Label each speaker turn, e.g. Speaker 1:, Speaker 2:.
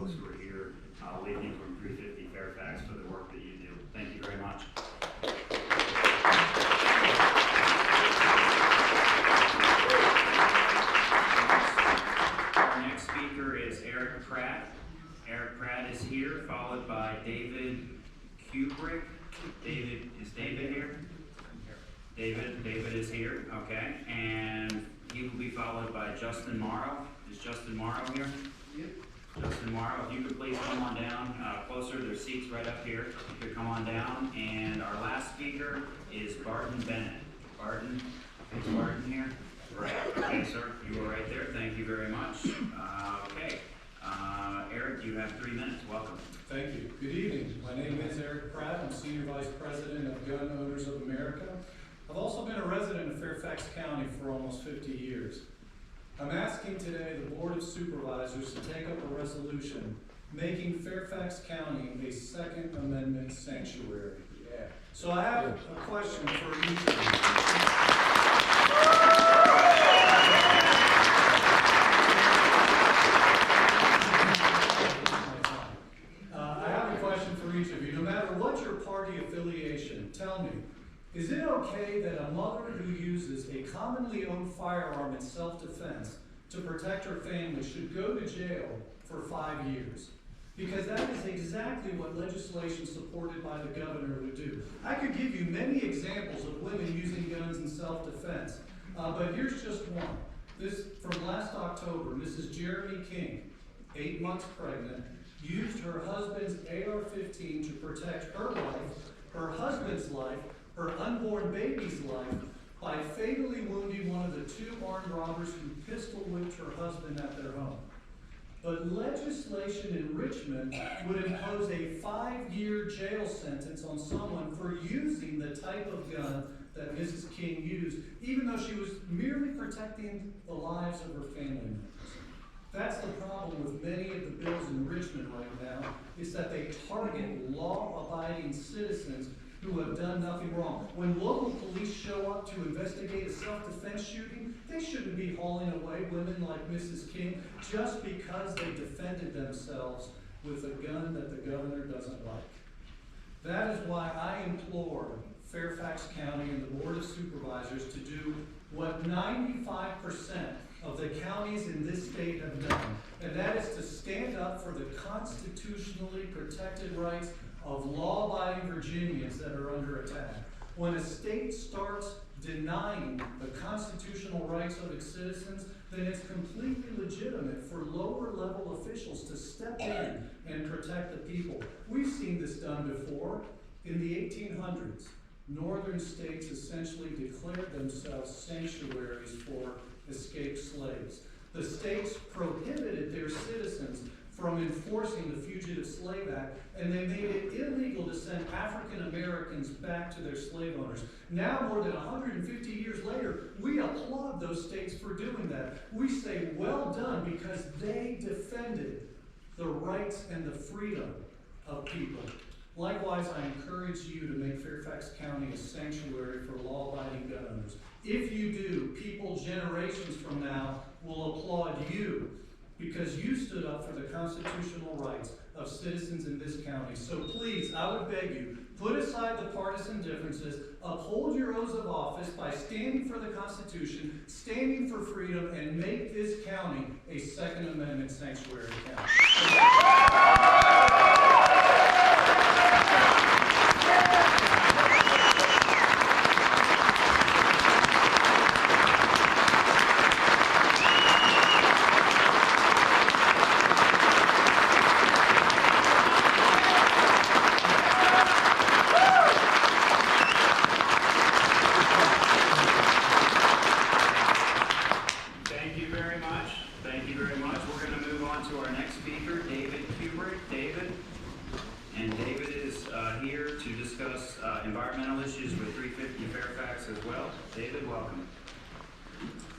Speaker 1: folks who are here leading from 350 Fairfax for the work that you do. Thank you very much. Our next speaker is Erich Pratt. Erich Pratt is here, followed by David Kubrick. Is David here? David is here, okay. And he will be followed by Justin Morrow. Is Justin Morrow here?
Speaker 2: Yep.
Speaker 1: Justin Morrow, if you could please come on down closer. There's seats right up here. You could come on down. And our last speaker is Barton Bennett. Barton, is Barton here? Right. Okay, sir. You are right there. Thank you very much. Okay. Erich, you have 3 minutes. Welcome.
Speaker 2: Thank you. Good evening. My name is Erich Pratt. I'm Senior Vice President of Gun Owners of America. I've also been a resident of Fairfax County for almost 50 years. I'm asking today the Board of Supervisors to take up a resolution making Fairfax County a Second Amendment sanctuary. Yeah. So I have a question for each of you. No matter what your party affiliation, tell me, is it okay that a mother who uses a commonly owned firearm in self-defense to protect her family should go to jail for 5 years? Because that is exactly what legislation supported by the governor would do. I could give you many examples of women using guns in self-defense, but here's just one. This from last October, Mrs. Jeremy King, 8 months pregnant, used her husband's AR-15 to protect her life, her husband's life, her unborn baby's life, by fatally wounding one of the 2 armed robbers who pistol whipped her husband at their home. But legislation in Richmond would impose a 5-year jail sentence on someone for using the type of gun that Mrs. King used, even though she was merely protecting the lives of her family members. That's the problem with many of the bills in Richmond right now, is that they target law-abiding citizens who have done nothing wrong. When local police show up to investigate a self-defense shooting, they shouldn't be hauling away women like Mrs. King just because they defended themselves with a gun that the governor doesn't like. That is why I implore Fairfax County and the Board of Supervisors to do what 95% of the counties in this state have done, and that is to stand up for the constitutionally protected rights of law-abiding Virginians that are under attack. When a state starts denying the constitutional rights of its citizens, then it's completely legitimate for lower-level officials to step in and protect the people. We've seen this done before. In the 1800s, northern states essentially declared themselves sanctuaries for escaped slaves. The states prohibited their citizens from enforcing the Fugitive Slave Act, and they made it illegal to send African Americans back to their slave owners. Now, more than 150 years later, we applaud those states for doing that. We say, well done, because they defended the rights and the freedom of people. Likewise, I encourage you to make Fairfax County a sanctuary for law-abiding gun owners. If you do, people generations from now will applaud you because you stood up for the constitutional rights of citizens in this county. So please, I would beg you, put aside the partisan differences, uphold your oaths of office by standing for the Constitution, standing for freedom, and make this county a Second Amendment sanctuary county. Environmental issues with 350 Fairfax as well. David, welcome.